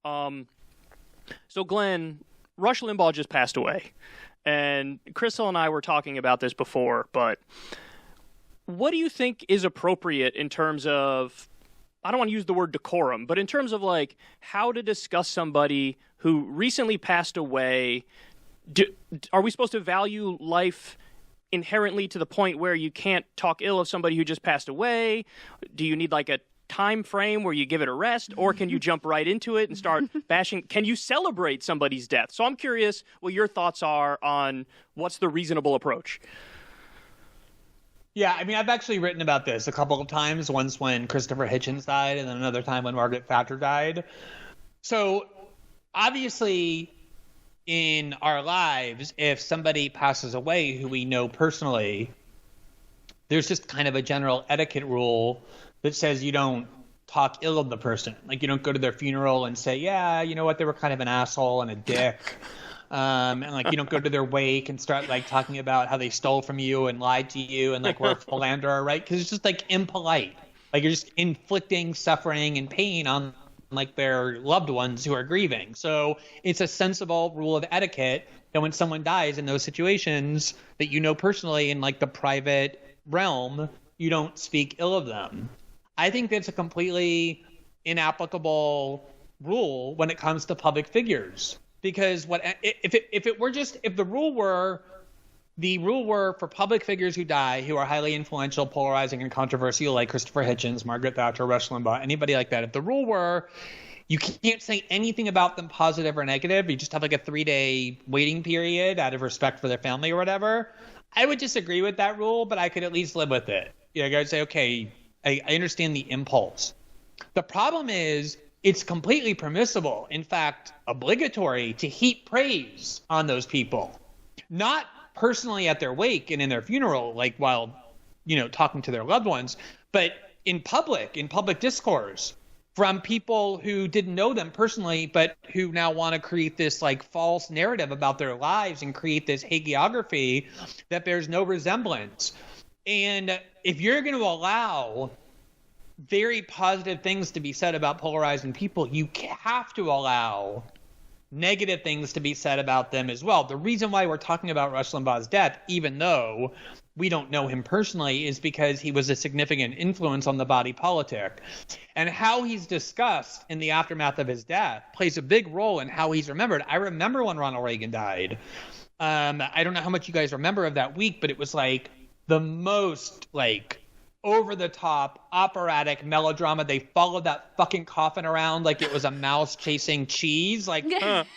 So Glenn, Rush Limbaugh just passed away, and Krystal and I were talking about this before, but what do you think is appropriate in terms of, I don't want to use the word decorum, but in terms of like how to discuss somebody who recently passed away? Are we supposed to value life inherently to the point where you can't talk ill of somebody who just passed away? Do you need like a time frame where you give it a rest, or can you jump right into it and start bashing? Can you celebrate somebody's death? So I'm curious what your thoughts are on what's the reasonable approach. Yeah, I mean, I've actually written about this a couple of times, once when Christopher Hitchens died and then another time when Margaret Thatcher died. So obviously in our lives, if somebody passes away who we know personally, there's just kind of a general etiquette rule that says you don't talk ill of the person. Like, you don't go to their funeral and say, yeah, you know what, they were kind of an asshole and a dick. And like, you don't go to their wake and start like talking about how they stole from you and lied to you and like were a philanderer, right? Because it's just like impolite. Like, you're just inflicting suffering and pain on like their loved ones who are grieving. So it's a sensible rule of etiquette that when someone dies in those situations that you know personally in like the private realm, you don't speak ill of them. I think that's a completely inapplicable rule when it comes to public figures, because if the rule were for public figures who die, who are highly influential, polarizing, and controversial, like Christopher Hitchens, Margaret Thatcher, Rush Limbaugh, anybody like that, if the rule were you can't say anything about them positive or negative, you just have like a 3-day waiting period out of respect for their family or whatever, I would disagree with that rule, but I could at least live with it. You know, I would say, okay, I understand the impulse. The problem is it's completely permissible, in fact, obligatory, to heap praise on those people. Not personally at their wake and in their funeral, like while, you know, talking to their loved ones, but in public discourse from people who didn't know them personally, but who now want to create this like false narrative about their lives and create this hagiography that bears no resemblance. And if you're going to allow very positive things to be said about polarizing people, you have to allow negative things to be said about them as well. The reason why we're talking about Rush Limbaugh's death, even though we don't know him personally, is because he was a significant influence on the body politic. And how he's discussed in the aftermath of his death plays a big role in how he's remembered. I remember when Ronald Reagan died. I don't know how much you guys remember of that week, but it was like the most like over-the-top operatic melodrama. They followed that fucking coffin around like it was a mouse chasing cheese, like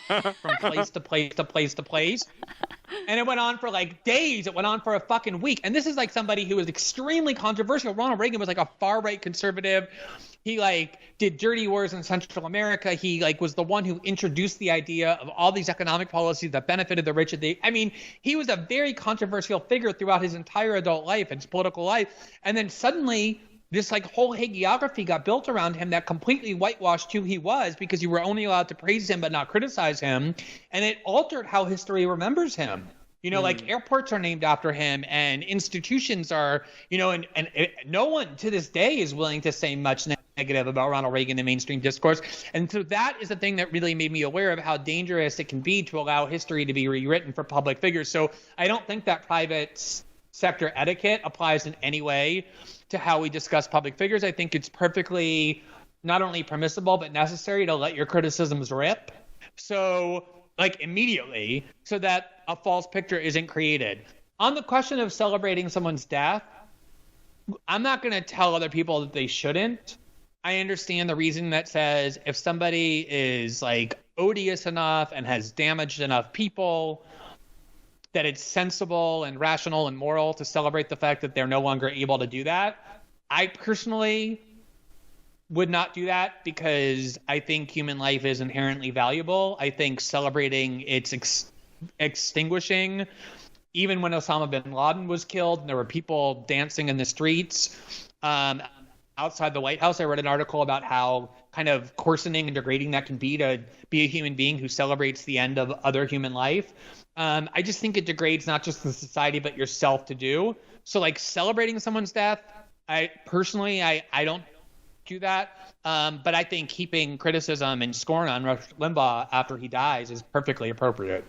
from place to place to place to place. And it went on for like days. It went on for a fucking week. And this is like somebody who was extremely controversial. Ronald Reagan was like a far-right conservative. He like did dirty wars in Central America. He like was the one who introduced the idea of all these economic policies that benefited the rich. I mean, he was a very controversial figure throughout his entire adult life and his political life. And then suddenly this like whole hagiography got built around him that completely whitewashed who he was, because you were only allowed to praise him but not criticize him. And it altered how history remembers him. You know, like airports are named after him and institutions are, you know, and no one to this day is willing to say much negative about Ronald Reagan in mainstream discourse. And so that is the thing that really made me aware of how dangerous it can be to allow history to be rewritten for public figures. So I don't think that private sector etiquette applies in any way to how we discuss public figures. I think it's perfectly not only permissible but necessary to let your criticisms rip. So like immediately, so that a false picture isn't created. On the question of celebrating someone's death, I'm not going to tell other people that they shouldn't. I understand the reason that says if somebody is like odious enough and has damaged enough people, that it's sensible and rational and moral to celebrate the fact that they're no longer able to do that. I personally would not do that because I think human life is inherently valuable. I think celebrating its extinguishing, even when Osama bin Laden was killed and there were people dancing in the streets outside the White House, I read an article about how kind of coarsening and degrading that can be to be a human being who celebrates the end of other human life. I just think it degrades not just the society but yourself to do. So like celebrating someone's death, I personally don't do that. But I think heaping criticism and scorn on Rush Limbaugh after he dies is perfectly appropriate.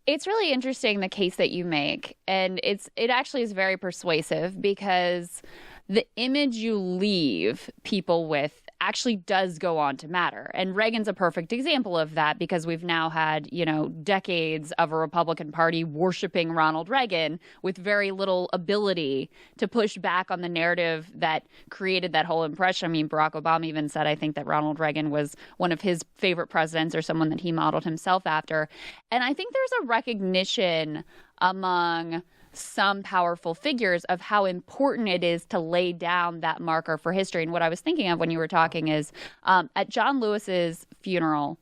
It's really interesting, the case that you make, and it actually is very persuasive, because the image you leave people with actually does go on to matter. And Reagan's a perfect example of that, because we've now had, decades of a Republican Party worshiping Ronald Reagan with very little ability to push back on the narrative that created that whole impression. I mean, Barack Obama even said, I think, that Ronald Reagan was one of his favorite presidents, or someone that he modeled himself after. And I think there's a recognition among some powerful figures of how important it is to lay down that marker for history. And what I was thinking of when you were talking is, at John Lewis's funeral,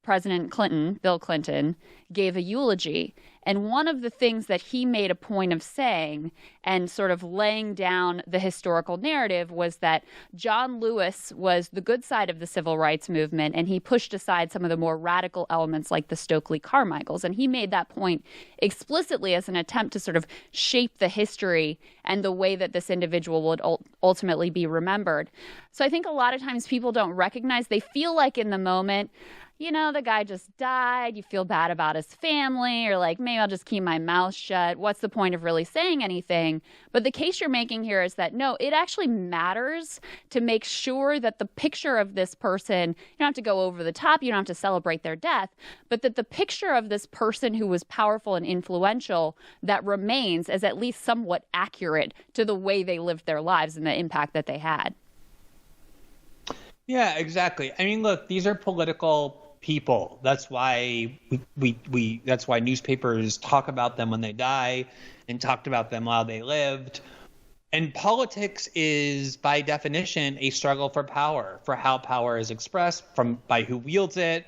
President Clinton, Bill Clinton, gave a eulogy. And one of the things that he made a point of saying and sort of laying down the historical narrative was that John Lewis was the good side of the civil rights movement, and he pushed aside some of the more radical elements like the Stokely Carmichaels. And he made that point explicitly as an attempt to sort of shape the history and the way that this individual would ultimately be remembered. So I think a lot of times people don't recognize, they feel like in the moment, the guy just died, you feel bad about his family, or like, maybe I'll just keep my mouth shut. What's the point of really saying anything? But the case you're making here is that, no, it actually matters to make sure that the picture of this person, you don't have to go over the top, you don't have to celebrate their death, but that the picture of this person who was powerful and influential that remains is at least somewhat accurate to the way they lived their lives and the impact that they had. Yeah, exactly. I mean, look, these are political people. That's why that's why newspapers talk about them when they die and talked about them while they lived. And politics is, by definition, a struggle for power, for how power is expressed, by who wields it.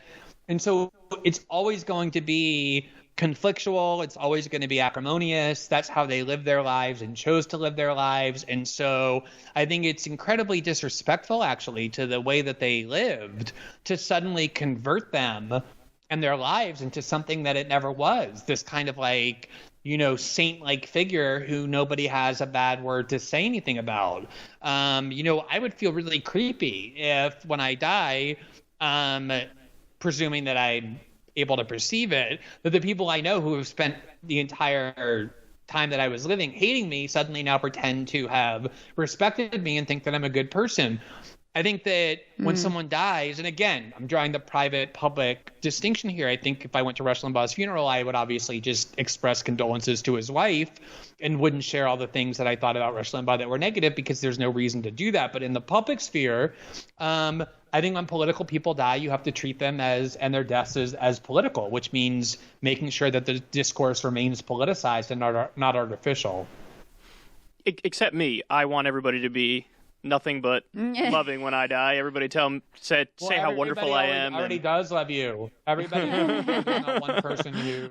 And so it's always going to be conflictual. It's always going to be acrimonious. That's how they live their lives and chose to live their lives. And so I think it's incredibly disrespectful, actually, to the way that they lived, to suddenly convert them and their lives into something that it never was. This kind of like, saint-like figure who nobody has a bad word to say anything about. I would feel really creepy if, when I die, presuming that I'm able to perceive it, that the people I know who have spent the entire time that I was living hating me suddenly now pretend to have respected me and think that I'm a good person. I think that when someone dies, and again, I'm drawing the private-public distinction here. I think if I went to Rush Limbaugh's funeral, I would obviously just express condolences to his wife and wouldn't share all the things that I thought about Rush Limbaugh that were negative, because there's no reason to do that. But in the public sphere, I think when political people die, you have to treat them and their deaths as political, which means making sure that the discourse remains politicized and not artificial. Except me. I want everybody to be nothing but loving when I die. Everybody say how wonderful I am. Already does love you. Everybody not one person who